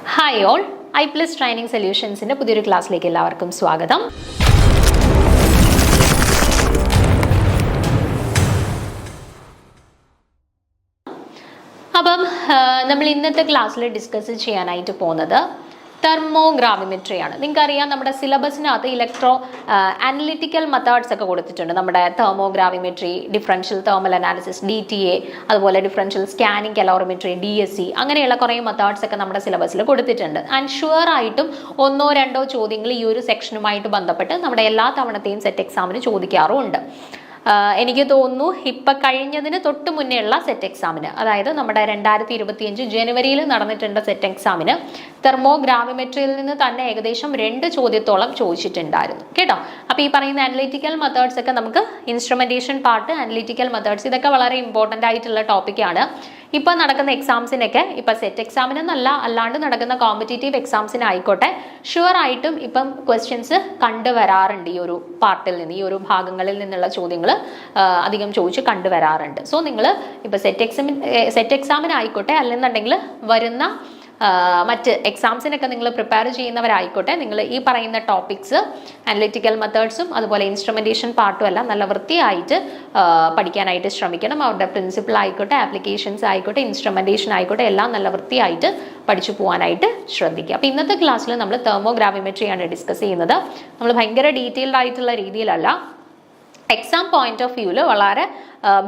Hi all, I+ training സൊല്യൂഷൻസിൻ്റെ പുതിയൊരു ക്ലാസ്സിലേക്ക് എല്ലാവർക്കും സ്വാഗതം. അപ്പം നമ്മൾ ഇന്നത്തെ ക്ലാസ്സിൽ ഡിസ്കസ് ചെയ്യാനായിട്ട് പോകുന്നത് തെർമോഗ്രാവിമെട്രിയാണ്. നിങ്ങൾക്കറിയാം, നമ്മുടെ സിലബസിനകത്ത് ഇലക്ട്രോ അനലിറ്റിക്കൽ മെത്തേഡ്സ് ഒക്കെ കൊടുത്തിട്ടുണ്ട്. നമ്മുടെ തെർമോഗ്രാവിമെട്രി, ഡിഫറൻഷ്യൽ തെർമൽ അനാലിസിസ് DTA, അതുപോലെ ഡിഫറൻഷ്യൽ സ്കാനിങ് കലോറിമെട്രി DSC, അങ്ങനെയുള്ള കുറേ മെത്തേഡ്സ് ഒക്കെ നമ്മുടെ സിലബസിൽ കൊടുത്തിട്ടുണ്ട്. ആൻഡ് ഷുവർ ആയിട്ടും ഒന്നോ രണ്ടോ ചോദ്യങ്ങൾ ഈ ഒരു സെക്ഷനുമായിട്ട് ബന്ധപ്പെട്ട് നമ്മുടെ എല്ലാ തവണത്തെയും സെറ്റ് എക്സാമിന് ചോദിക്കാറുമുണ്ട്. എനിക്ക് തോന്നുന്നു ഇപ്പം കഴിഞ്ഞതിന് തൊട്ട് മുന്നേ ഉള്ള സെറ്റ് എക്സാമിന്, അതായത് നമ്മുടെ 2025 ജനുവരിയിൽ നടന്നിട്ടുണ്ട് സെറ്റ് എക്സാമിന്, തെർമോഗ്രാവിമെട്രിയിൽ നിന്ന് തന്നെ ഏകദേശം 2 ചോദ്യത്തോളം ചോദിച്ചിട്ടുണ്ടായിരുന്നു കേട്ടോ. അപ്പോൾ ഈ പറയുന്ന അനലിറ്റിക്കൽ മെത്തേഡ്സ് ഒക്കെ നമുക്ക് ഇൻസ്ട്രുമെന്റേഷൻ പാർട്ട്, അനലിറ്റിക്കൽ മെത്തേഡ്സ്, ഇതൊക്കെ വളരെ ഇമ്പോർട്ടൻ്റ് ആയിട്ടുള്ള ടോപ്പിക്കാണ്. ഇപ്പം നടക്കുന്ന എക്സാംസിനൊക്കെ, ഇപ്പം സെറ്റ് എക്സാമിനൊന്നല്ല, അല്ലാണ്ട് നടക്കുന്ന കോമ്പറ്റേറ്റീവ് എക്സാംസിനായിക്കോട്ടെ, ഷുവർ ആയിട്ടും ഇപ്പം ക്വസ്റ്റ്യൻസ് കണ്ടുവരാറുണ്ട്. ഈ ഒരു പാർട്ടിൽ നിന്ന്, ഈ ഒരു ഭാഗങ്ങളിൽ നിന്നുള്ള ചോദ്യങ്ങൾ അധികം ചോദിച്ച് കണ്ടുവരാറുണ്ട്. സോ നിങ്ങൾ ഇപ്പം സെറ്റ് എക്സാമിനായിക്കോട്ടെ, അല്ലെന്നുണ്ടെങ്കിൽ വരുന്ന മറ്റ് എക്സാംസിനൊക്കെ നിങ്ങൾ പ്രിപ്പയർ ചെയ്യുന്നവരായിക്കോട്ടെ, നിങ്ങൾ ഈ പറയുന്ന ടോപ്പിക്സ്, അനലിറ്റിക്കൽ മെത്തേഡ്സും അതുപോലെ ഇൻസ്ട്രുമെന്റേഷൻ പാർട്ടും എല്ലാം നല്ല വൃത്തിയായിട്ട് പഠിക്കാനായിട്ട് ശ്രമിക്കണം. അവരുടെ പ്രിൻസിപ്പിൾ ആയിക്കോട്ടെ, ആപ്ലിക്കേഷൻസ് ആയിക്കോട്ടെ, ഇൻസ്ട്രുമെന്റേഷൻ ആയിക്കോട്ടെ, എല്ലാം നല്ല വൃത്തിയായിട്ട് പഠിച്ചു പോകാനായിട്ട് ശ്രദ്ധിക്കുക. അപ്പോൾ ഇന്നത്തെ ക്ലാസ്സിൽ നമ്മൾ തെർമോഗ്രാവിമെട്രിയാണ് ഡിസ്കസ് ചെയ്യുന്നത്. നമ്മൾ ഭയങ്കര ഡീറ്റെയിൽഡ് ആയിട്ടുള്ള രീതിയിലല്ല, എക്സാം പോയിന്റ് ഓഫ് വ്യൂവിൽ വളരെ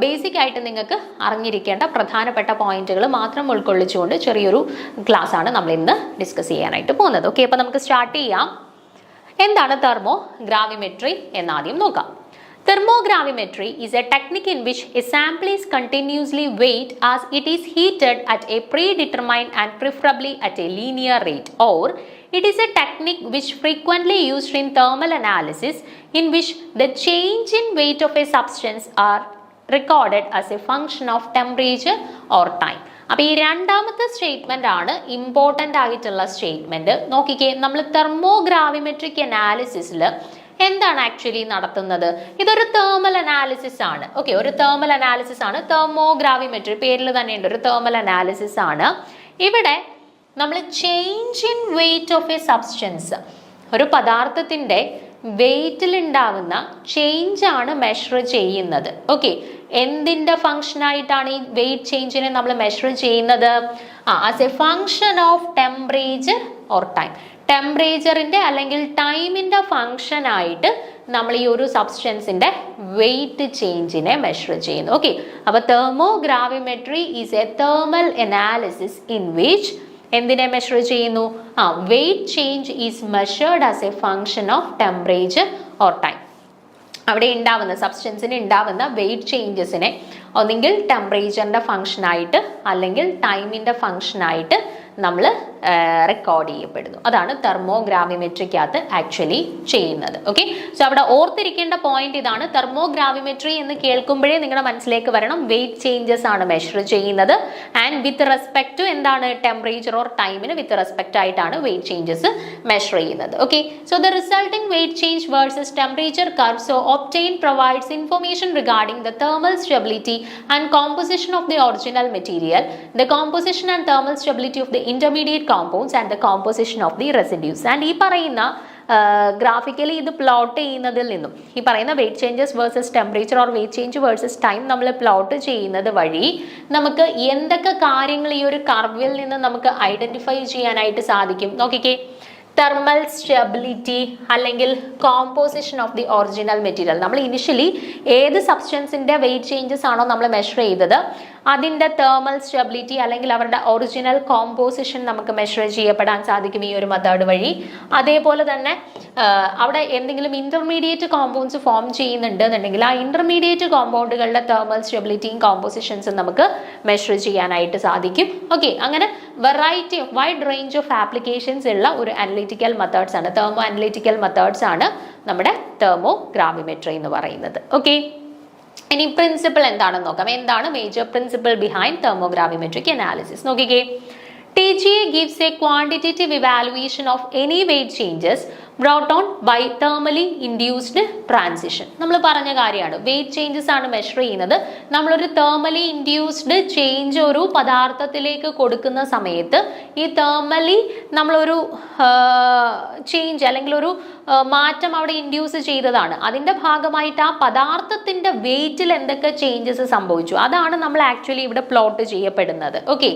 ബേസിക് ആയിട്ട് നിങ്ങൾക്ക് അറിഞ്ഞിരിക്കേണ്ട പ്രധാനപ്പെട്ട പോയിന്റുകൾ മാത്രം ഉൾക്കൊള്ളിച്ചുകൊണ്ട് ചെറിയൊരു ക്ലാസ് ആണ് നമ്മൾ ഇന്ന് ഡിസ്കസ് ചെയ്യാനായിട്ട് പോകുന്നത്. ഓക്കെ, അപ്പോൾ നമുക്ക് സ്റ്റാർട്ട് ചെയ്യാം. എന്താണ് തെർമോഗ്രാവിമെട്രി എന്നാദ്യം നോക്കാം. Thermogravimetry is a technique in which a sample is continuously weighed as it is heated at a predetermined and preferably at a linear rate, or it is a technique which frequently used in thermal analysis in which the change in weight of a substance are recorded as a function of temperature or time. അപ്പോൾ ഈ രണ്ടാമത്തെ statement ആണ് important ആയിട്ടുള്ള statement. നോക്കിക്കേ, നമ്മൾ തെർമോഗ്രാവിമെട്രിക് അനാലിസിസിൽ എന്താണ് actually നടത്തുന്നത്? ഇതൊരു തേർമൽ അനാലിസിസ് ആണ്. ഓക്കെ, ഒരു തേർമൽ അനാലിസിസ് ആണ്. തെർമോഗ്രാവിമെട്രി പേരിൽ തന്നെയുണ്ട്, ഒരു തേർമൽ അനാലിസിസ് ആണ്. ഇവിടെ നമ്മൾ change in weight of A substance, ഒരു പദാർത്ഥത്തിന്റെ വെയിറ്റിൽ ഉണ്ടാവുന്ന ചേഞ്ച് ആണ് മെഷർ ചെയ്യുന്നത്. ഓക്കെ, എന്തിന്റെ ഫംഗ്ഷൻ ആയിട്ടാണ് ഈ വെയിറ്റ് ചേഞ്ചിനെ നമ്മൾ മെഷർ ചെയ്യുന്നത്? As a function of temperature or time. ടെമ്പറേച്ചറിന്റെ അല്ലെങ്കിൽ ടൈമിന്റെ ഫംഗ്ഷൻ ആയിട്ട് നമ്മൾ ഈ ഒരു സബ്സ്റ്റൻസിന്റെ വെയിറ്റ് ചേഞ്ചിനെ മെഷർ ചെയ്യുന്നു. ഓക്കെ, അപ്പൊ thermogravimetry is a thermal analysis in which എന്തിനെ മെഷർ ചെയ്യുന്നു? Weight change is measured as a function of temperature or time. അവിടെ ഉണ്ടാവുന്ന സബ്സ്റ്റൻസിന് ഉണ്ടാവുന്ന വെയിറ്റ് ചേഞ്ചസിനെ ഒന്നെങ്കിൽ ടെമ്പറേച്ചറിന്റെ ഫംഗ്ഷനായിട്ട് അല്ലെങ്കിൽ ടൈമിന്റെ ഫംഗ്ഷനായിട്ട് നമ്മൾ റെക്കോർഡ് ചെയ്യപ്പെടുന്നു. അതാണ് തെർമോഗ്രാവിമെട്രിക്കകത്ത് ആക്ച്വലി ചെയ്യുന്നത്. ഓക്കെ, സോ അവിടെ ഓർത്തിരിക്കേണ്ട പോയിന്റ് ഇതാണ്. തെർമോഗ്രാവിമെട്രി എന്ന് കേൾക്കുമ്പോഴേ നിങ്ങളുടെ മനസ്സിലേക്ക് വരണം, വെയിറ്റ് ചേഞ്ചസ് ആണ് മെഷർ ചെയ്യുന്നത്. ആൻഡ് വിത്ത് റെസ്പെക്ട് ടു എന്താണ്? ടെമ്പറേച്ചർ ഓർ ടൈമിന് വിത്ത് റെസ്പെക്ട് ആയിട്ടാണ് വെയിറ്റ് ചേഞ്ചസ് മെഷർ ചെയ്യുന്നത്. Okay, so the resulting wait change versus temperature curve so obtained provides information regarding the thermal stability and composition of the original material, the composition and thermal stability of the intermediate compounds and the composition of the residues. And ഈ പറയുന്ന graphically ഇത് plot ചെയ്യുന്നതിൽ നിന്നും, ഈ പറയുന്ന weight changes versus temperature or weight change versus time നമ്മൾ plot ചെയ്യുന്നത് വഴി നമുക്ക് എന്തൊക്കെ കാര്യങ്ങൾ ഈ ഒരു കർവിൽ നിന്ന് നമുക്ക് ഐഡന്റിഫൈ ചെയ്യാനായിട്ട് സാധിക്കും? നോക്കിക്കേ, തെർമൽ സ്റ്റെബിലിറ്റി അല്ലെങ്കിൽ composition of the original material. നമ്മൾ ഇനിഷ്യലി ഏത് സബ്സ്റ്റൻസിന്റെ വെയിറ്റ് ചേഞ്ചസ് ആണോ നമ്മൾ മെഷർ ചെയ്തത്, അതിൻ്റെ തേർമൽ സ്റ്റെബിലിറ്റി അല്ലെങ്കിൽ അവരുടെ ഒറിജിനൽ കോമ്പോസിഷൻ നമുക്ക് മെഷർ ചെയ്യപ്പെടാൻ സാധിക്കും ഈ ഒരു മെത്തേഡ് വഴി. അതേപോലെ തന്നെ അവിടെ എന്തെങ്കിലും ഇന്റർമീഡിയറ്റ് കോമ്പൗണ്ട്സ് ഫോം ചെയ്യുന്നുണ്ട് എന്നുണ്ടെങ്കിൽ ആ ഇന്റർമീഡിയറ്റ് കോമ്പൗണ്ടുകളുടെ തേർമൽ സ്റ്റെബിലിറ്റിയും കോമ്പോസിഷൻസും നമുക്ക് മെഷർ ചെയ്യാനായിട്ട് സാധിക്കും. ഓക്കെ, അങ്ങനെ variety of wide range of applications ഉള്ള ഒരു അനലിറ്റിക്കൽ മെത്തേഡ്സ് ആണ്, തെർമോ അനലിറ്റിക്കൽ മെത്തേഡ്സ് ആണ് നമ്മുടെ തെർമോഗ്രാവിമെട്രി എന്ന് പറയുന്നത്. ഓക്കെ, ഇനി പ്രിൻസിപ്പിൾ എന്താണെന്ന് നോക്കാം. എന്താണ് മേജർ പ്രിൻസിപ്പിൾ ബിഹൈൻഡ് തെർമോഗ്രാവിമെട്രിക് അനാലിസിസ്? നോക്കിക്കേ, TGA gives a quantitative evaluation of any weight changes brought on by thermally induced transition. നമ്മൾ പറഞ്ഞ കാര്യമാണ്, വെയിറ്റ് ചേഞ്ചസ് ആണ് മെഷർ ചെയ്യുന്നത്. നമ്മളൊരു thermally induced ചേഞ്ച് ഒരു പദാർത്ഥത്തിലേക്ക് കൊടുക്കുന്ന സമയത്ത് ഈ thermally നമ്മളൊരു ചേഞ്ച് അല്ലെങ്കിൽ ഒരു മാറ്റം അവിടെ ഇൻഡ്യൂസ് ചെയ്തതാണ്. അതിന്റെ ഭാഗമായിട്ട് ആ പദാർത്ഥത്തിന്റെ വെയിറ്റിൽ എന്തൊക്കെ ചേഞ്ചസ് സംഭവിച്ചു അതാണ് നമ്മൾ ആക്ച്വലി ഇവിടെ പ്ലോട്ട് ചെയ്യപ്പെടുന്നത്. Okay,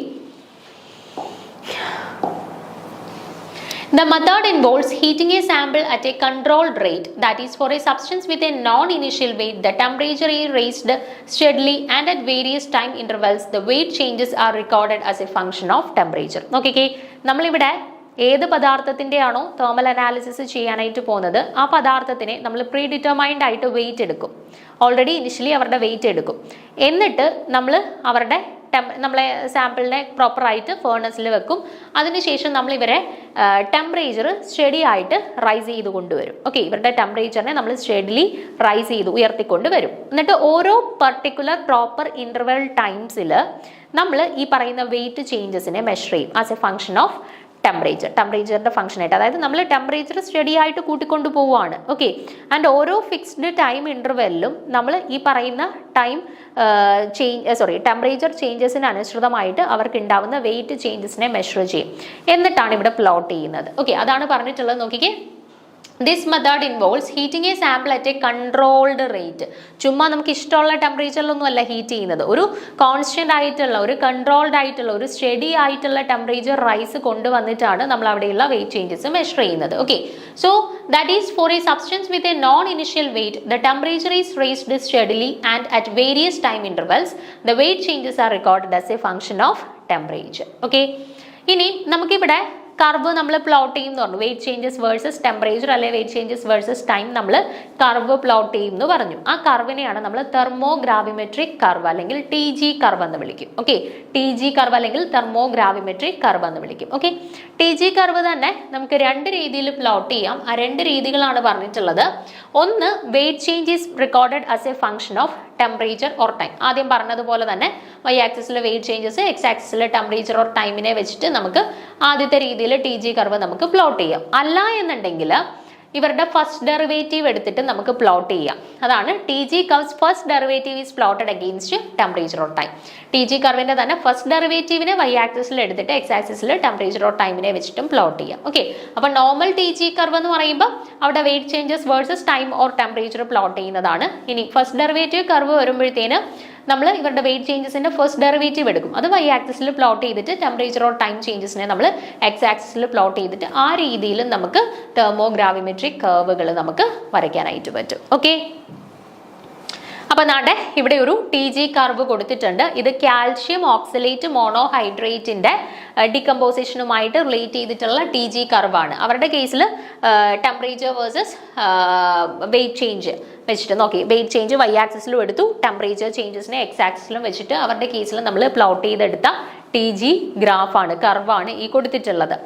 the method involves heating a sample at a controlled rate, that is, for a substance with a non-initial weight, the temperature is raised steadily and at various time intervals the weight changes are recorded as a function of temperature. Okay, നമ്മളിവിടെ ഏത് പദാർത്ഥത്തിൻ്റെ ആണോ thermal analysis ചെയ്യാനായിട്ട് പോകുന്നത് ആ പദാർത്ഥത്തിനെ നമ്മൾ pre determined ആയിട്ട് wait എടുക്കും. Already initially അവരുടെ വെയിറ്റ് എടുക്കും. എന്നിട്ട് നമ്മൾ അവരുടെ നമ്മളെ സാമ്പിളിനെ പ്രോപ്പറായിട്ട് ഫേർണസിൽ വെക്കും. അതിനുശേഷം നമ്മൾ ഇവരെ ടെമ്പറേച്ചർ സ്റ്റഡി ആയിട്ട് റൈസ് ചെയ്ത് കൊണ്ടുവരും. ഓക്കെ, ഇവരുടെ ടെമ്പറേച്ചറിനെ നമ്മൾ സ്റ്റഡിലി റൈസ് ചെയ്ത് ഉയർത്തിക്കൊണ്ട് വരും. എന്നിട്ട് ഓരോ പർട്ടിക്കുലർ പ്രോപ്പർ ഇൻ്റർവെൽ ടൈംസിൽ നമ്മൾ ഈ പറയുന്ന വെയിറ്റ് ചേഞ്ചസിനെ മെഷർ ചെയ്യും ആസ് എ ഫംഗ്ഷൻ ഓഫ് ടെമ്പറേച്ചറിന്റെ ഫംഗ്ഷൻ ആയിട്ട്. അതായത് നമ്മൾ ടെമ്പറേച്ചർ സ്റ്റഡി ആയിട്ട് കൂട്ടിക്കൊണ്ടു പോവുകയാണ്. ഓക്കെ, ആൻഡ് ഓരോ ഫിക്സ്ഡ് ടൈം ഇന്റർവെല്ലിലും നമ്മൾ ഈ പറയുന്ന ടെമ്പറേച്ചർ ചേഞ്ചസിന് അനുസൃതമായിട്ട് അവർക്ക് ഉണ്ടാവുന്ന വെയിറ്റ് ചേഞ്ചസിനെ മെഷർ ചെയ്യും. എന്നിട്ടാണ് ഇവിടെ പ്ലോട്ട് ചെയ്യുന്നത്. ഓക്കെ, അതാണ് പറഞ്ഞിട്ടുള്ളത്. നോക്കിക്കേ, this method involves heating a sample at a controlled rate. ചുമ്മാ നമുക്ക് ഇഷ്ടമുള്ള ടെമ്പറേച്ചറിലൊന്നും അല്ല ഹീറ്റ് ചെയ്യുന്നത്. ഒരു കോൺസ്റ്റന്റ് ആയിട്ടുള്ള, ഒരു കൺട്രോൾഡ് ആയിട്ടുള്ള, ഒരു സ്റ്റഡി ആയിട്ടുള്ള ടെമ്പറേച്ചർ റൈസ് കൊണ്ടുവന്നിട്ടാണ് നമ്മൾ അവിടെയുള്ള വെയിറ്റ് ചേഞ്ചസ് മെഷർ ചെയ്യുന്നത്. Okay, so that is for a substance with a known initial weight the temperature is raised steadily and at various time intervals the weight changes are recorded as a function of temperature. Okay, ഇനി നമുക്കിവിടെ curve നമ്മൾ plot ചെയ്യും എന്ന് പറഞ്ഞു. Weight changes versus temperature അല്ലെ weight changes versus time നമ്മൾ curve plot ചെയ്യും എന്ന് പറഞ്ഞു. ആ കർവിനെയാണ് നമ്മൾ തെർമോഗ്രാവിമെട്രിക് കർവ് അല്ലെങ്കിൽ TG കർവ് എന്ന് വിളിക്കും. ഓക്കെ, TG കർവ് അല്ലെങ്കിൽ തെർമോഗ്രാവിമെട്രിക് കർവ് എന്ന് വിളിക്കും. ഓക്കെ, TG കർവ് തന്നെ നമുക്ക് രണ്ട് രീതിയിൽ പ്ലോട്ട് ചെയ്യാം. ആ രണ്ട് രീതികളാണ് പറഞ്ഞിട്ടുള്ളത്. ഒന്ന്, weight change is recorded as a function of temperature or time. ആദ്യം പറഞ്ഞതുപോലെ തന്നെ y ആക്സിസിലെ വെയിറ്റ് ചേഞ്ചസ്, x ആക്സിസിലെ ടെമ്പറേച്ചർ ഓർ ടൈമിനെ വെച്ചിട്ട് നമുക്ക് ആദ്യത്തെ രീതിയിൽ TG കർവ് നമുക്ക് പ്ലോട്ട് ചെയ്യാം. അല്ല എന്നുണ്ടെങ്കിൽ ഇവരുടെ ഫസ്റ്റ് ഡെറിവേറ്റീവ് എടുത്തിട്ട് നമുക്ക് പ്ലോട്ട് ചെയ്യാം. അതാണ് TG curves first derivative is plotted against temperature or time. TG കർവിന്റെ തന്നെ ഫസ്റ്റ് ഡെറിവേറ്റീവിനെ y ആക്സിസിൽ എടുത്തിട്ട് x ആക്സിസിൽ ടെമ്പറേച്ചർ ഓർ ടൈമിനെ വെച്ചിട്ടും പ്ലോട്ട് ചെയ്യാം. ഓക്കെ, അപ്പോൾ നോർമൽ TG കർവ് എന്ന് പറയുമ്പോൾ അവിടെ weight changes versus time or temperature plot ചെയ്യുന്നതാണ്. ഇനി ഫസ്റ്റ് ഡെറിവേറ്റീവ് കർവ് വരുമ്പോഴത്തേന് നമ്മൾ ഇവരുടെ വെയിറ്റ് ചേഞ്ചസിന്റെ ഫസ്റ്റ് ഡെറിവേറ്റീവ് എടുക്കും. അത് y ആക്സിസിൽ പ്ലോട്ട് ചെയ്തിട്ട് ടെമ്പറേച്ചർ ഓർ ടൈം ചേഞ്ചസിനെ നമ്മൾ x ആക്സിസിൽ പ്ലോട്ട് ചെയ്തിട്ട് ആ രീതിയിൽ നമുക്ക് തെർമോഗ്രാവിമെട്രിക് കർവുകൾ നമുക്ക് വരയ്ക്കാനായിട്ട് പറ്റും. ഓക്കെ, അപ്പൊ നാട്ടെ ഇവിടെ ഒരു TG കർവ് കൊടുത്തിട്ടുണ്ട്. ഇത് കാൽഷ്യം ഓക്സലേറ്റ് മോണോഹൈഡ്രേറ്റിന്റെ ഡികമ്പോസിഷനുമായിട്ട് റിലേറ്റ് ചെയ്തിട്ടുള്ള TG കർവാണ്. അവരുടെ കേസിൽ ടെമ്പറേച്ചർ വേഴ്സസ് വെയിറ്റ് ചേഞ്ച് വെച്ചിട്ട് നോക്കി, വെയിറ്റ് ചേഞ്ച് y ആക്സിസിലും എടുത്തു, ടെമ്പറേച്ചർ ചേഞ്ചസിനെ x ആക്സിസിലും വെച്ചിട്ട് അവരുടെ കേസിൽ നമ്മൾ പ്ലോട്ട് ചെയ്തെടുത്ത TG ഗ്രാഫാണ്, കർവാണ് ഈ കൊടുത്തിട്ടുള്ളത്.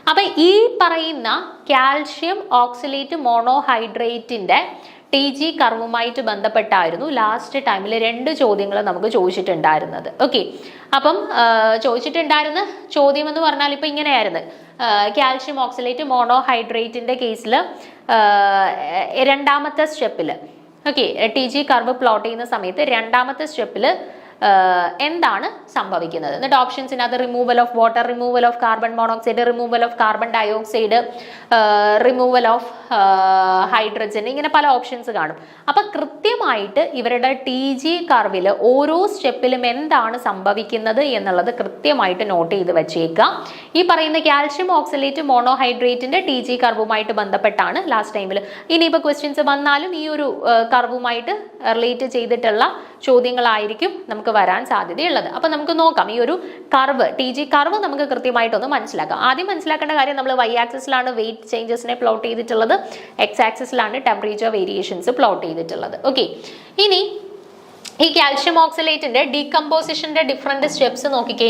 അപ്പൊ ഈ പറയുന്ന കാൽഷ്യം ഓക്സലേറ്റ് മോണോഹൈഡ്രേറ്റിന്റെ TG കർവുമായിട്ട് ബന്ധപ്പെട്ടായിരുന്നു ലാസ്റ്റ് ടൈമിൽ 2 ചോദ്യങ്ങൾ നമുക്ക് ചോദിച്ചിട്ടുണ്ടായിരുന്നത്. ഓക്കെ, അപ്പം ചോദിച്ചിട്ടുണ്ടായിരുന്ന ചോദ്യം എന്ന് പറഞ്ഞാൽ ഇപ്പൊ ഇങ്ങനെയായിരുന്നു. കാൽഷ്യം ഓക്സലേറ്റ് മോണോഹൈഡ്രേറ്റിന്റെ കേസിൽ രണ്ടാമത്തെ സ്റ്റെപ്പിൽ ഓക്കെ TG കർവ് പ്ലോട്ട് ചെയ്യുന്ന സമയത്ത് രണ്ടാമത്തെ സ്റ്റെപ്പിൽ എന്താണ് സംഭവിക്കുന്നത് എന്നിട്ട് ഓപ്ഷൻസിനകത്ത് removal of water, removal of carbon monoxide, removal of carbon dioxide, removal of hydrogen, ഇങ്ങനെ പല ഓപ്ഷൻസ് കാണും. അപ്പൊ കൃത്യമായിട്ട് ഇവരുടെ TG കർവിൽ ഓരോ സ്റ്റെപ്പിലും എന്താണ് സംഭവിക്കുന്നത് എന്നുള്ളത് കൃത്യമായിട്ട് നോട്ട് ചെയ്ത് വെച്ചേക്കുക. ഈ പറയുന്ന കാൽഷ്യം ഓക്സലേറ്റ് മോണോഹൈഡ്രേറ്റിന്റെ TG കർവുമായിട്ട് ബന്ധപ്പെട്ടാണ് ലാസ്റ്റ് ടൈമിൽ. ഇനിയിപ്പോൾ ക്വസ്റ്റ്യൻസ് വന്നാലും ഈ ഒരു കർവുമായിട്ട് റിലേറ്റ് ചെയ്തിട്ടുള്ള ചോദ്യങ്ങളായിരിക്കും നമുക്ക് വരാൻ സാധ്യതയുള്ളത്. അപ്പൊ നമുക്ക് നോക്കാം ഈ ഒരു കർവ്, TG കർവ് നമുക്ക് കൃത്യമായിട്ടൊന്ന് മനസ്സിലാക്കാം. ആദ്യം മനസ്സിലാക്കേണ്ട കാര്യം, നമ്മൾ y ആക്സിസിലാണ് വെയിറ്റ് ചേഞ്ചസിനെ പ്ലോട്ട് ചെയ്തിട്ടുള്ളത്, x ആക്സിസിലാണ് ടെമ്പറേച്ചർ വേരിയേഷൻസ് പ്ലോട്ട് ചെയ്തിട്ടുള്ളത്. ഓക്കെ, ഇനി ഈ കാൽഷ്യം ഓക്സലേറ്റിന്റെ ഡീകമ്പോസിഷന്റെ ഡിഫറെന്റ് സ്റ്റെപ്സ് നോക്കിക്കേ.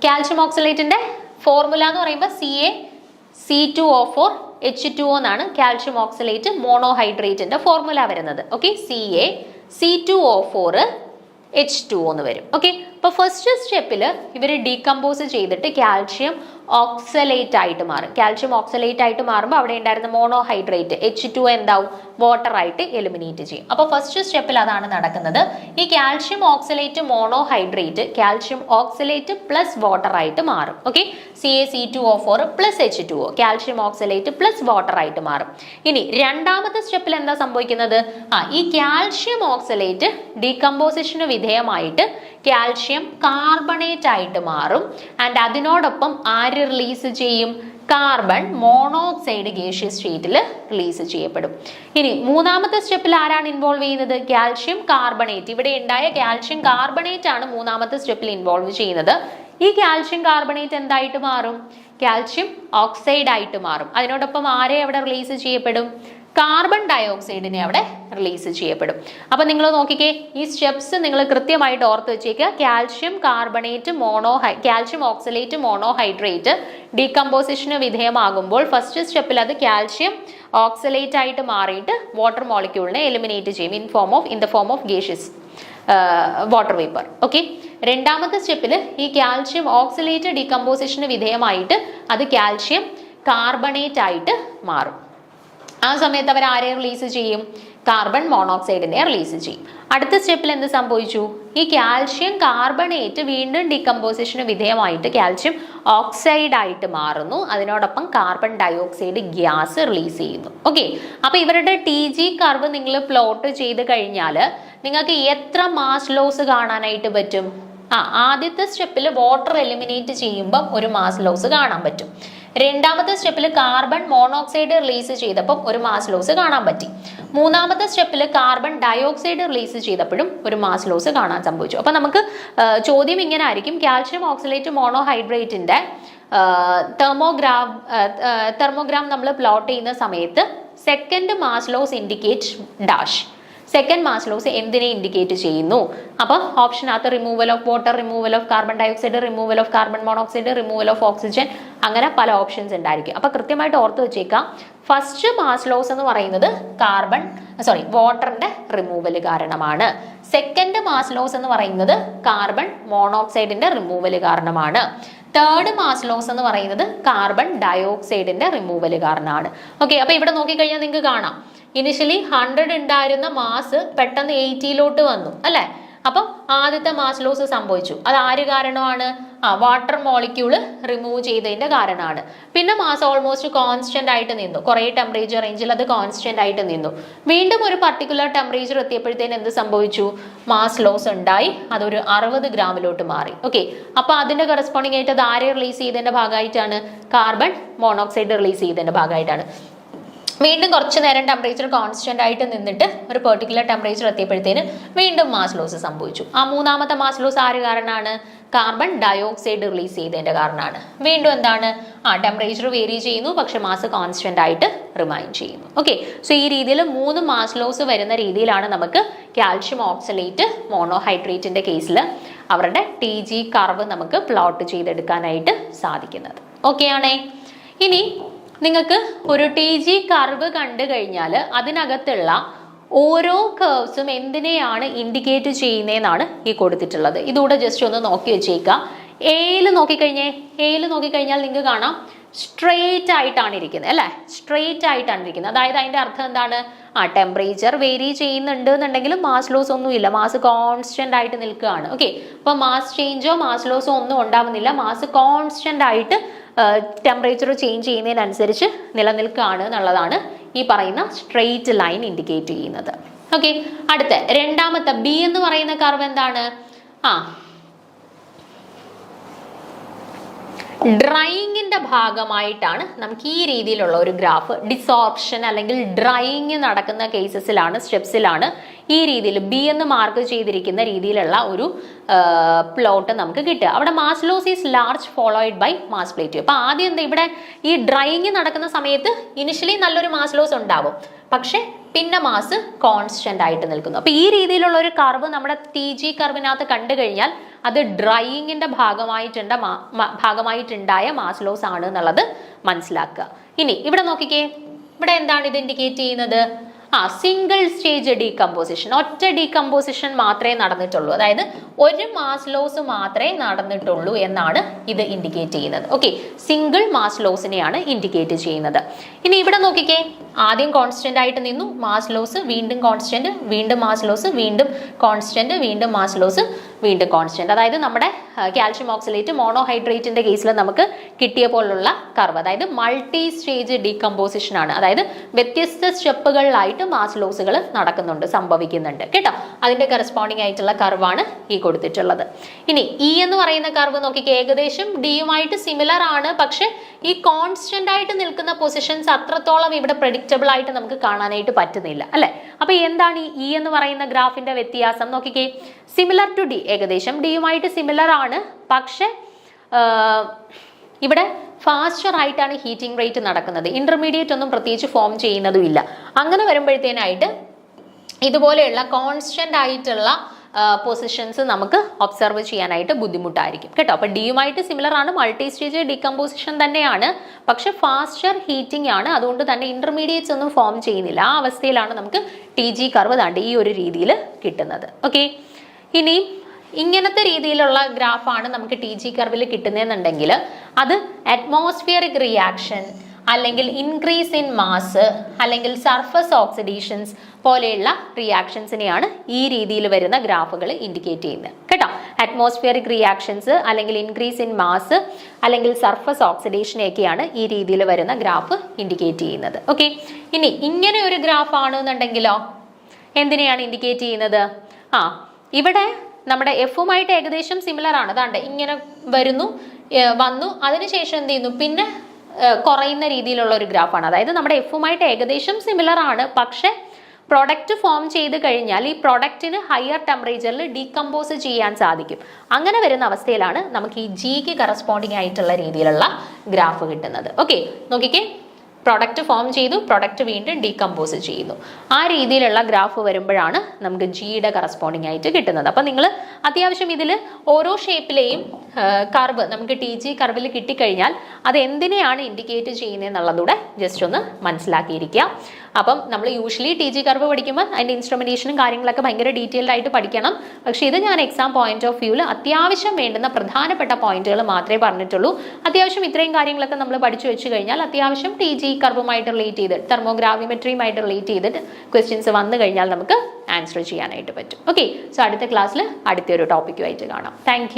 കാൽഷ്യം ഓക്സലേറ്റിന്റെ ഫോർമുല എന്ന് പറയുമ്പോൾ CaC2O4 H2O എന്നാണ് കാൽഷ്യം ഓക്സലേറ്റ് മോണോഹൈഡ്രേറ്റിന്റെ ഫോർമുല വരുന്നത്. ഓക്കെ, CaC2O4 H2O എന്ന് വരും. ഓക്കെ, അപ്പോൾ ഫസ്റ്റ് സ്റ്റെപ്പിൽ ഇവർ ഡീകമ്പോസ് ചെയ്തിട്ട് കാൽഷ്യം ഓക്സലേറ്റ് ആയിട്ട് മാറും. കാൽഷ്യം ഓക്സലേറ്റ് ആയിട്ട് മാറുമ്പോൾ അവിടെ ഉണ്ടായിരുന്ന മോണോഹൈഡ്രേറ്റ് H2 എന്താവും, വാട്ടർ ആയിട്ട് എലിമിനേറ്റ് ചെയ്യും. അപ്പോൾ ഫസ്റ്റ് സ്റ്റെപ്പിൽ അതാണ് നടക്കുന്നത്. ഈ calcium oxalate monohydrate calcium oxalate plus water ആയിട്ട് മാറും. Okay, CaC2O4 plus H2O, calcium oxalate plus water ആയിട്ട് മാറും. ഇനി രണ്ടാമത്തെ സ്റ്റെപ്പിൽ എന്താ സംഭവിക്കുന്നത്, ഈ കാൽഷ്യം ഓക്സലേറ്റ് ഡീകമ്പോസിഷന് വിധേയമായിട്ട് കാൽഷ്യം കാർബണേറ്റ് ആയിട്ട് മാറും. ആൻഡ് അതിനോടൊപ്പം ആര് റിലീസ് ചെയ്യും, കാർബൺ മോണോക്സൈഡ് ഗേഷ്യസ് സ്റ്റേറ്റിൽ റിലീസ് ചെയ്യപ്പെടും. ഇനി മൂന്നാമത്തെ സ്റ്റെപ്പിൽ ആരാണ് ഇൻവോൾവ് ചെയ്യുന്നത്, കാൽഷ്യം കാർബണേറ്റ്. ഇവിടെ ഉണ്ടായ കാൽഷ്യം കാർബണേറ്റ് ആണ് മൂന്നാമത്തെ സ്റ്റെപ്പിൽ ഇൻവോൾവ് ചെയ്യുന്നത്. ഈ കാൽഷ്യം കാർബണേറ്റ് എന്തായിട്ട് മാറും, കാൽഷ്യം ഓക്സൈഡ് ആയിട്ട് മാറും. അതിനോടൊപ്പം ആരെ അവിടെ റിലീസ് ചെയ്യപ്പെടും, കാർബൺ ഡയോക്സൈഡിനെ അവിടെ റിലീസ് ചെയ്യപ്പെടും. അപ്പൊ നിങ്ങൾ നോക്കിക്കേ, ഈ സ്റ്റെപ്സ് നിങ്ങൾ കൃത്യമായിട്ട് ഓർത്ത് വെച്ചേക്കുക. Calcium carbonate calcium oxalate monohydrate ഡീകമ്പോസിഷന് വിധേയമാകുമ്പോൾ ഫസ്റ്റ് സ്റ്റെപ്പിൽ അത് കാൽഷ്യം ഓക്സലേറ്റ് ആയിട്ട് മാറിയിട്ട് വാട്ടർ മോളിക്യൂളിനെ എലിമിനേറ്റ് ചെയ്യും in the form of gaseous water vapour. Okay, രണ്ടാമത്തെ സ്റ്റെപ്പിൽ ഈ കാൽഷ്യം ഓക്സലേറ്റ് ഡീകമ്പോസിഷന് വിധേയമായിട്ട് അത് കാൽഷ്യം കാർബണേറ്റ് ആയിട്ട് മാറും. ആ സമയത്ത് അവർ ആരെ റിലീസ് ചെയ്യും, കാർബൺ മോണോക്സൈഡിനെ റിലീസ് ചെയ്യും. അടുത്ത സ്റ്റെപ്പിൽ എന്ത് സംഭവിച്ചു, ഈ കാൽഷ്യം കാർബണേറ്റ് വീണ്ടും ഡീകമ്പോസിഷന് വിധേയമായിട്ട് കാൽഷ്യം ഓക്സൈഡ് ആയിട്ട് മാറുന്നു. അതിനോടൊപ്പം കാർബൺ ഡയോക്സൈഡ് ഗ്യാസ് റിലീസ് ചെയ്യുന്നു. ഓക്കെ, അപ്പൊ ഇവരുടെ TG കർവ് നിങ്ങൾ പ്ലോട്ട് ചെയ്ത് കഴിഞ്ഞാൽ നിങ്ങൾക്ക് എത്ര മാസ് ലോസ് കാണാനായിട്ട് പറ്റും, ആദ്യത്തെ സ്റ്റെപ്പിൽ വാട്ടർ എലിമിനേറ്റ് ചെയ്യുമ്പോൾ ഒരു മാസ് ലോസ് കാണാൻ പറ്റും. രണ്ടാമത്തെ സ്റ്റെപ്പിൽ കാർബൺ മോണോക്സൈഡ് റിലീസ് ചെയ്തപ്പോൾ ഒരു മാസ് ലോസ് കാണാൻ പറ്റി. മൂന്നാമത്തെ സ്റ്റെപ്പിൽ കാർബൺ ഡയോക്സൈഡ് റിലീസ് ചെയ്തപ്പോഴും ഒരു മാസ് ലോസ് കാണാൻ സംഭവിച്ചു. അപ്പൊ നമുക്ക് ചോദ്യം ഇങ്ങനെ ആയിരിക്കും, കാൽഷ്യം ഓക്സലേറ്റ് മോണോഹൈഡ്രേറ്റിന്റെ തെർമോഗ്രാം നമ്മൾ പ്ലോട്ട് ചെയ്യുന്ന സമയത്ത് second mass loss indicate dash. Second mass loss എന്തിനെ ഇൻഡിക്കേറ്റ് ചെയ്യുന്നു, അപ്പൊ ഓപ്ഷനകത്ത് removal of water, removal of carbon dioxide, removal of carbon monoxide, removal of oxygen, അങ്ങനെ പല ഓപ്ഷൻസ് ഉണ്ടായിരിക്കും. അപ്പൊ കൃത്യമായിട്ട് ഓർത്ത് വെച്ചേക്കാം, ഫസ്റ്റ് മാസ് ലോസ് എന്ന് പറയുന്നത് വാട്ടറിന്റെ റിമൂവൽ കാരണമാണ്. സെക്കൻഡ് മാസ് ലോസ് എന്ന് പറയുന്നത് കാർബൺ മോണോക്സൈഡിന്റെ റിമൂവൽ കാരണമാണ്. തേർഡ് മാസ് ലോസ് എന്ന് പറയുന്നത് കാർബൺ ഡയോക്സൈഡിന്റെ റിമൂവൽ കാരണമാണ്. ഓക്കെ, അപ്പൊ ഇവിടെ നോക്കിക്കഴിഞ്ഞാൽ നിങ്ങൾക്ക് കാണാം, ഇനിഷ്യലി 100 ഉണ്ടായിരുന്ന മാസ് പെട്ടെന്ന് 80 വന്നു അല്ലെ. അപ്പം ആദ്യത്തെ മാസ് ലോസ് സംഭവിച്ചു. അത് ആര് കാരണമാണ്, വാട്ടർ മോളിക്യൂള് റിമൂവ് ചെയ്തതിന്റെ കാരണമാണ്. പിന്നെ മാസ് ഓൾമോസ്റ്റ് കോൺസ്റ്റന്റ് ആയിട്ട് നിന്നു, കുറെ ടെമ്പറേച്ചർ റേഞ്ചിൽ അത് കോൺസ്റ്റന്റ് ആയിട്ട് നിന്നു. വീണ്ടും ഒരു പർട്ടിക്കുലർ ടെമ്പറേച്ചർ എത്തിയപ്പോഴത്തേന് എന്ത് സംഭവിച്ചു, മാസ് ലോസ് ഉണ്ടായി, അതൊരു 60 ഗ്രാമിലോട്ട് മാറി. ഓക്കെ, അപ്പൊ അതിന്റെ കറസ്പോണ്ടിങ് ആയിട്ട് അത് ആരെ റിലീസ് ചെയ്തതിന്റെ ഭാഗമായിട്ടാണ്, കാർബൺ മോണോക്സൈഡ് റിലീസ് ചെയ്തതിന്റെ ഭാഗമായിട്ടാണ്. വീണ്ടും കുറച്ച് നേരം ടെമ്പറേച്ചർ കോൺസ്റ്റന്റ് ആയിട്ട് നിന്നിട്ട് ഒരു പെർട്ടിക്കുലർ ടെമ്പറേച്ചർ എത്തിയപ്പോഴത്തേന് വീണ്ടും മാസ് ലോസ് സംഭവിച്ചു. ആ മൂന്നാമത്തെ മാസ് ലോസ് ആര് കാരണമാണ്, കാർബൺ ഡയോക്സൈഡ് റിലീസ് ചെയ്തതിന്റെ കാരണമാണ്. വീണ്ടും എന്താണ്, ടെമ്പറേച്ചർ വേരി ചെയ്യുന്നു, പക്ഷെ മാസ് കോൺസ്റ്റന്റ് ആയിട്ട് റിമൈൻ ചെയ്യുന്നു. ഓക്കെ, സോ ഈ രീതിയിൽ 3 മാസ് ലോസ് വരുന്ന രീതിയിലാണ് നമുക്ക് കാൽഷ്യം ഓക്സലേറ്റ് മോണോഹൈഡ്രേറ്റിന്റെ കേസിൽ അവരുടെ TG കർവ് നമുക്ക് പ്ലോട്ട് ചെയ്തെടുക്കാനായിട്ട് സാധിക്കുന്നത്. ഓക്കെ ആണേ. ഇനി നിങ്ങൾക്ക് ഒരു TG കർവ് കണ്ടു കഴിഞ്ഞാൽ അതിനകത്തുള്ള ഓരോ കർവ്സും എന്തിനെയാണ് ഇൻഡിക്കേറ്റ് ചെയ്യുന്നതെന്നാണ് ഈ കൊടുത്തിട്ടുള്ളത്. ഇതൂടെ ജസ്റ്റ് ഒന്ന് നോക്കി വെച്ചേക്കാം. എയിൽ നോക്കിക്കഴിഞ്ഞാൽ നിങ്ങൾക്ക് കാണാം സ്ട്രെയിറ്റ് ആയിട്ടാണ് ഇരിക്കുന്നത് അല്ലെ, സ്ട്രെയിറ്റ് ആയിട്ടാണ് ഇരിക്കുന്നത്. അതായത് അതിന്റെ അർത്ഥം എന്താണ്, ടെമ്പറേച്ചർ വേരി ചെയ്യുന്നുണ്ട് എന്നുണ്ടെങ്കിലും മാസ് ലോസ് ഒന്നുമില്ല, മാസ് കോൺസ്റ്റന്റ് ആയിട്ട് നിൽക്കുകയാണ്. ഓക്കെ, അപ്പൊ മാസ് ചേഞ്ചോ മാസ് ലോസോ ഒന്നും ഉണ്ടാവുന്നില്ല, മാസ് കോൺസ്റ്റന്റ് ആയിട്ട് ടെമ്പറേച്ചർ ചേഞ്ച് ചെയ്യുന്നതിനനുസരിച്ച് നിലനിൽക്കുകയാണ് എന്നുള്ളതാണ് ഈ പറയുന്ന സ്ട്രെയിറ്റ് ലൈൻ ഇൻഡിക്കേറ്റ് ചെയ്യുന്നത്. ഓക്കെ, അടുത്ത രണ്ടാമത്തെ B എന്ന് പറയുന്ന കർവ് എന്താണ്, ഡ്രൈയിങ്ങിന്റെ ഭാഗമായിട്ടാണ് നമുക്ക് ഈ രീതിയിലുള്ള ഒരു ഗ്രാഫ്, ഡിസോർപ്ഷൻ അല്ലെങ്കിൽ ഡ്രൈയിങ് നടക്കുന്ന കേസസിലാണ്, സ്റ്റെപ്സിലാണ് ഈ രീതിയിൽ B എന്ന് മാർക്ക് ചെയ്തിരിക്കുന്ന രീതിയിലുള്ള ഒരു പ്ലോട്ട് നമുക്ക് കിട്ടുക. അവിടെ mass loss is large followed by mass plateau. അപ്പൊ ആദ്യം എന്താ, ഇവിടെ ഈ ഡ്രൈയിങ് നടക്കുന്ന സമയത്ത് ഇനിഷ്യലി നല്ലൊരു മാസ് ലോസ് ഉണ്ടാവും, പക്ഷെ പിന്നെ മാസ് കോൺസ്റ്റന്റ് ആയിട്ട് നിൽക്കുന്നു. അപ്പൊ ഈ രീതിയിലുള്ള ഒരു കർവ് നമ്മുടെ TG കർവിനകത്ത് കണ്ടു കഴിഞ്ഞാൽ അത് ഡ്രൈയിങ്ങിന്റെ ഭാഗമായിട്ടുണ്ടായ മാസ് ലോസ് ആണ് എന്നുള്ളത് മനസ്സിലാക്കുക. ഇനി ഇവിടെ നോക്കിക്കേ, ഇവിടെ എന്താണ് ഇത് ഇൻഡിക്കേറ്റ് ചെയ്യുന്നത്, സിംഗിൾ സ്റ്റേജ് ഡീകമ്പോസിഷൻ, ഒറ്റ ഡീകമ്പോസിഷൻ മാത്രമേ നടന്നിട്ടുള്ളൂ, അതായത് ഒരു മാസ് ലോസ് മാത്രമേ നടന്നിട്ടുള്ളൂ എന്നാണ് ഇത് ഇൻഡിക്കേറ്റ് ചെയ്യുന്നത്. ഓക്കെ, സിംഗിൾ മാസ് ലോസിനെയാണ് ഇൻഡിക്കേറ്റ് ചെയ്യുന്നത്. ഇനി ഇവിടെ നോക്കിക്കേ, ആദ്യം കോൺസ്റ്റന്റ് ആയിട്ട് നിന്നു, മാസ് ലോസ്, വീണ്ടും കോൺസ്റ്റന്റ്, വീണ്ടും മാസ് ലോസ്, വീണ്ടും കോൺസ്റ്റന്റ്, വീണ്ടും മാസ് ലോസ്, വീണ്ടും കോൺസ്റ്റന്റ്. അതായത് നമ്മുടെ കാൽഷ്യം ഓക്സലേറ്റ് മോണോഹൈഡ്രേറ്റിന്റെ കേസിൽ നമുക്ക് കിട്ടിയ പോലുള്ള കർവ്, അതായത് മൾട്ടി സ്റ്റേജ് ഡീകമ്പോസിഷൻ ആണ്. അതായത് വ്യത്യസ്ത സ്റ്റെപ്പുകളിലായിട്ട് മാസ് ലോസുകൾ നടക്കുന്നുണ്ട്, സംഭവിക്കുന്നുണ്ട് കേട്ടോ. അതിന്റെ കറസ്പോണ്ടിങ് ആയിട്ടുള്ള കർവാണ് ഈ കൊടുത്തിട്ടുള്ളത്. ഇനി ഇ എന്ന് പറയുന്ന കർവ് നോക്കിക്കേ, ഏകദേശം ഡിയുമായിട്ട് സിമിലർ ആണ്, പക്ഷെ ഈ കോൺസ്റ്റന്റ് ആയിട്ട് നിൽക്കുന്ന പൊസിഷൻസ് അത്രത്തോളം ഇവിടെ പ്രെഡിക്റ്റബിൾ ആയിട്ട് നമുക്ക് കാണാനായിട്ട് പറ്റുന്നില്ല അല്ലെ. അപ്പൊ എന്താണ് ഈ ഇ എന്ന് പറയുന്ന ഗ്രാഫിന്റെ വ്യത്യാസം നോക്കിക്കേ, സിമിലർ ടു ഡി, ഏകദേശം ഡിയുമായിട്ട് സിമിലർ ആണ്, പക്ഷെ ഇവിടെ ഫാസ്റ്റർ ആയിട്ടാണ് ഹീറ്റിംഗ് റേറ്റ് നടക്കുന്നത്, ഇന്റർമീഡിയറ്റ് ഒന്നും പ്രത്യേകിച്ച് ഫോം ചെയ്യുന്നതും ഇല്ല. അങ്ങനെ വരുമ്പോഴത്തേനായിട്ട് ഇതുപോലെയുള്ള കോൺസ്റ്റന്റ് ആയിട്ടുള്ള പൊസിഷൻസ് നമുക്ക് ഒബ്സർവ് ചെയ്യാനായിട്ട് ബുദ്ധിമുട്ടായിരിക്കും കേട്ടോ. അപ്പൊ ഡിയുമായിട്ട് സിമിലർ ആണ്, മൾട്ടി സ്റ്റേജ് ഡീകമ്പോസിഷൻ തന്നെയാണ്, പക്ഷെ ഫാസ്റ്റർ ഹീറ്റിംഗ് ആണ്, അതുകൊണ്ട് തന്നെ ഇന്റർമീഡിയറ്റ്സ് ഒന്നും ഫോം ചെയ്യുന്നില്ല. ആ അവസ്ഥയിലാണ് നമുക്ക് ടി ജി കർവ് താണ്ട് ഈ ഒരു രീതിയിൽ കിട്ടുന്നത്. ഓക്കെ, ഇനി ഇങ്ങനത്തെ രീതിയിലുള്ള ഗ്രാഫാണ് നമുക്ക് ടി ജി കർവിൽ കിട്ടുന്നതെന്നുണ്ടെങ്കിൽ അത് അറ്റ്മോസ്ഫിയറിക് റിയാക്ഷൻ, അല്ലെങ്കിൽ ഇൻക്രീസ് ഇൻ മാസ്, അല്ലെങ്കിൽ സർഫസ് ഓക്സിഡേഷൻസ് പോലെയുള്ള റിയാക്ഷൻസിനെയാണ് ഈ രീതിയിൽ വരുന്ന ഗ്രാഫുകൾ ഇൻഡിക്കേറ്റ് ചെയ്യുന്നത് കേട്ടോ. അറ്റ്മോസ്ഫിയറിക് റിയാക്ഷൻസ്, അല്ലെങ്കിൽ ഇൻക്രീസ് ഇൻ മാസ്, അല്ലെങ്കിൽ സർഫസ് ഓക്സിഡേഷനെയൊക്കെയാണ് ഈ രീതിയിൽ വരുന്ന ഗ്രാഫ് ഇൻഡിക്കേറ്റ് ചെയ്യുന്നത്. ഓക്കെ, ഇനി ഇങ്ങനെ ഒരു ഗ്രാഫ് ആണെന്നുണ്ടെങ്കിലോ എന്തിനെയാണ് ഇൻഡിക്കേറ്റ് ചെയ്യുന്നത്? ഇവിടെ നമ്മുടെ എഫുമായിട്ട് ഏകദേശം സിമിലർ ആണ്, അതാണ്ട് ഇങ്ങനെ വന്നു അതിനുശേഷം എന്ത് ചെയ്യുന്നു, പിന്നെ കുറയുന്ന രീതിയിലുള്ള ഒരു ഗ്രാഫാണ്. അതായത് നമ്മുടെ എഫുമായിട്ട് ഏകദേശം സിമിലർ ആണ്, പക്ഷെ പ്രൊഡക്റ്റ് ഫോം ചെയ്ത് കഴിഞ്ഞാൽ ഈ പ്രൊഡക്റ്റിന് ഹയർ ടെമ്പറേച്ചറിൽ ഡീകമ്പോസ് ചെയ്യാൻ സാധിക്കും. അങ്ങനെ വരുന്ന അവസ്ഥയിലാണ് നമുക്ക് ഈ ജിക്ക് കറസ്പോണ്ടിങ് ആയിട്ടുള്ള രീതിയിലുള്ള ഗ്രാഫ് കിട്ടുന്നത്. ഓക്കെ, നോക്കിക്കേ, പ്രൊഡക്റ്റ് ഫോം ചെയ്തു, പ്രൊഡക്റ്റ് വീണ്ടും ഡീകമ്പോസ് ചെയ്യുന്നു. ആ രീതിയിലുള്ള ഗ്രാഫ് വരുമ്പോഴാണ് നമുക്ക് ജിയുടെ കറസ്പോണ്ടിങ് ആയിട്ട് കിട്ടുന്നത്. അപ്പം നിങ്ങൾ അത്യാവശ്യം ഇതിൽ ഓരോ ഷേപ്പിലെയും കർവ് നമുക്ക് ടി ജി കർവിൽ കിട്ടിക്കഴിഞ്ഞാൽ അത് എന്തിനെയാണ് ഇൻഡിക്കേറ്റ് ചെയ്യുന്നത് എന്നുള്ളതൂടെ ജസ്റ്റ് ഒന്ന് മനസ്സിലാക്കിയിരിക്കുക. അപ്പം നമ്മൾ യൂഷ്വലി ടി ജി കർവ് പഠിക്കുമ്പോൾ അതിൻ്റെ ഇൻസ്ട്രുമെന്റേഷനും കാര്യങ്ങളൊക്കെ ഭയങ്കര ഡീറ്റെയിൽഡ് ആയിട്ട് പഠിക്കണം. പക്ഷേ ഇത് ഞാൻ എക്സാം പോയിന്റ് ഓഫ് വ്യൂവിൽ അത്യാവശ്യം വേണ്ടുന്ന പ്രധാനപ്പെട്ട പോയിന്റുകൾ മാത്രമേ പറഞ്ഞിട്ടുള്ളൂ. അത്യാവശ്യം ഇത്രയും കാര്യങ്ങളൊക്കെ നമ്മൾ പഠിച്ചു വെച്ച് കഴിഞ്ഞാൽ അത്യാവശ്യം ടി ജി കർവുമായിട്ട് റിലേറ്റ് ചെയ്ത് തെർമോഗ്രാവിമെട്രിയുമായിട്ട് റിലേറ്റ് ചെയ്തിട്ട് ക്വസ്റ്റ്യൻസ് വന്നു കഴിഞ്ഞാൽ നമുക്ക് ആൻസർ ചെയ്യാനായിട്ട് പറ്റും. ഓക്കെ, സോ അടുത്ത ക്ലാസ്സിൽ അടുത്തൊരു ടോപ്പിക്കുമായിട്ട് കാണാം. താങ്ക്